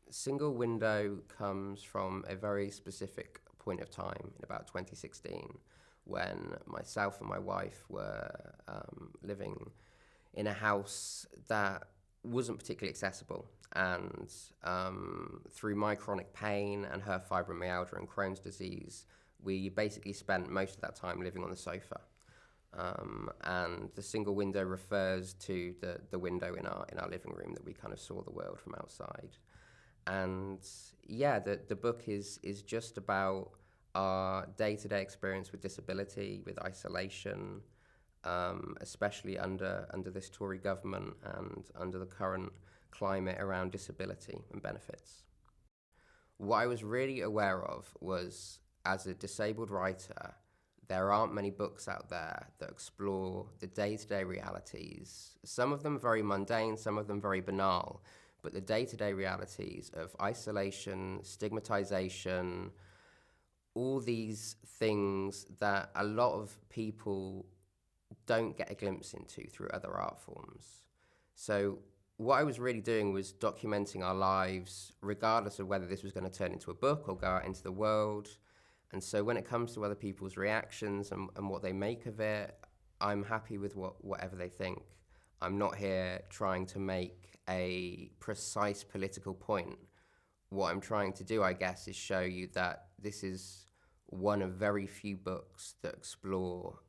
Single Window comes from a very specific point of time in about 2016 when myself and my wife were living in a house that wasn't particularly accessible. And through my chronic pain and her fibromyalgia and Crohn's disease, we basically spent most of that time living on the sofa. And the single window refers to the window in our living room that we kind of saw the world from outside. And yeah, the book is just about our day-to-day experience with disability, with isolation, especially under this Tory government and under the current climate around disability and benefits. What I was really aware of was, as a disabled writer, there aren't many books out there that explore the day-to-day realities. Some of them very mundane, some of them very banal, but the day-to-day realities of isolation, stigmatization, all these things that a lot of people don't get a glimpse into through other art forms. So what I was really doing was documenting our lives, regardless of whether this was going to turn into a book or go out into the world. And so when it comes to other people's reactions and what they make of it, I'm happy with whatever they think. I'm not here trying to make a precise political point. What I'm trying to do, I guess, is show you that this is one of very few books that explore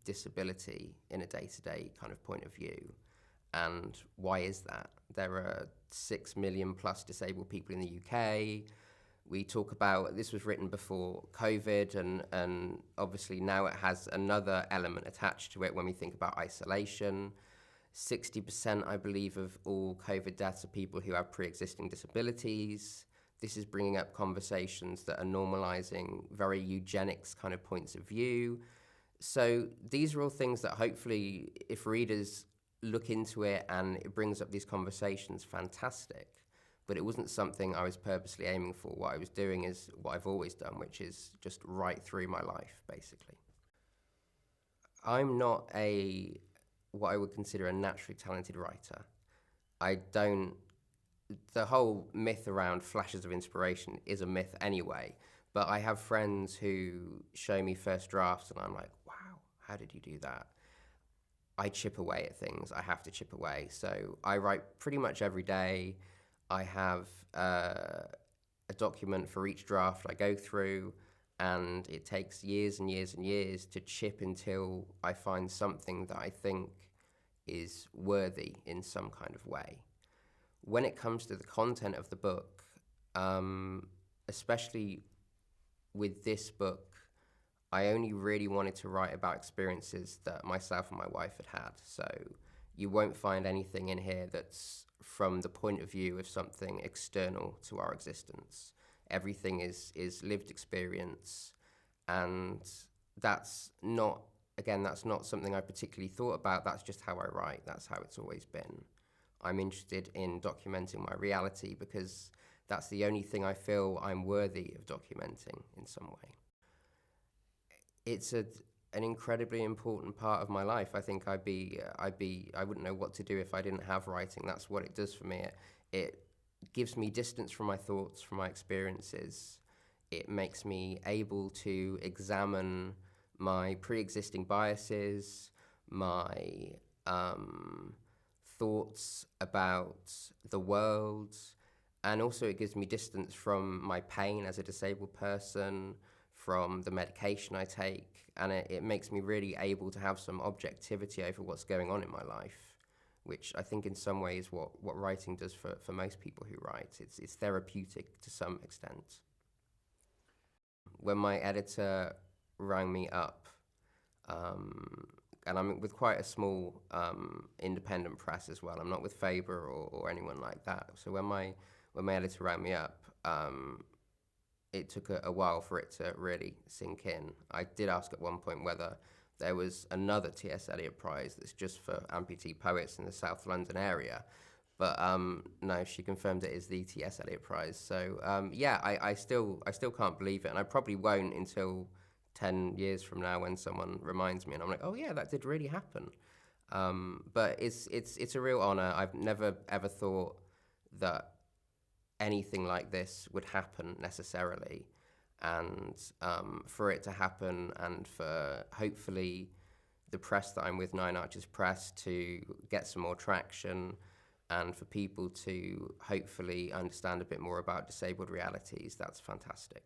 disability in a day-to-day kind of point of view. And why is that? There are 6 million plus disabled people in the UK. We talk about, this was written before COVID, and obviously now it has another element attached to it when we think about isolation. 60%, I believe, of all COVID deaths are people who have pre-existing disabilities. This is bringing up conversations that are normalizing very eugenics kind of points of view. So these are all things that hopefully, if readers look into it and it brings up these conversations, fantastic. But it wasn't something I was purposely aiming for. What I was doing is what I've always done, which is just write through my life, basically. I'm not what I would consider a naturally talented writer. I don't, the whole myth around flashes of inspiration is a myth anyway, but I have friends who show me first drafts and I'm like, wow, how did you do that? I chip away at things. I have to chip away. So I write pretty much every day. I have a document for each draft I go through, and it takes years and years and years to chip until I find something that I think is worthy in some kind of way. When it comes to the content of the book, especially with this book, I only really wanted to write about experiences that myself and my wife had had. So you won't find anything in here that's from the point of view of something external to our existence. Everything is lived experience, and that's not, again, that's not something I particularly thought about. That's just how I write. That's how it's always been. I'm interested in documenting my reality because that's the only thing I feel I'm worthy of documenting in some way. It's an incredibly important part of my life. I think I wouldn't know what to do if I didn't have writing. That's what it does for me. It gives me distance from my thoughts, from my experiences. It makes me able to examine my pre-existing biases, my thoughts about the world, and also it gives me distance from my pain as a disabled person, from the medication I take, and it makes me really able to have some objectivity over what's going on in my life, which I think in some ways what writing does for most people who write. It's therapeutic to some extent. When my editor rang me up, and I'm with quite a small independent press as well. I'm not with Faber or anyone like that. So when my editor rang me up, it took a while for it to really sink in. I did ask at one point whether there was another T.S. Eliot Prize that's just for amputee poets in the South London area. But no, she confirmed it is the T.S. Eliot Prize. So yeah, I still can't believe it, and I probably won't until 10 years from now when someone reminds me, and I'm like, oh yeah, that did really happen. But it's a real honor. I've never ever thought that anything like this would happen necessarily. And for it to happen, and for hopefully the press that I'm with, Nine Arches Press, to get some more traction, and for people to hopefully understand a bit more about disabled realities, that's fantastic.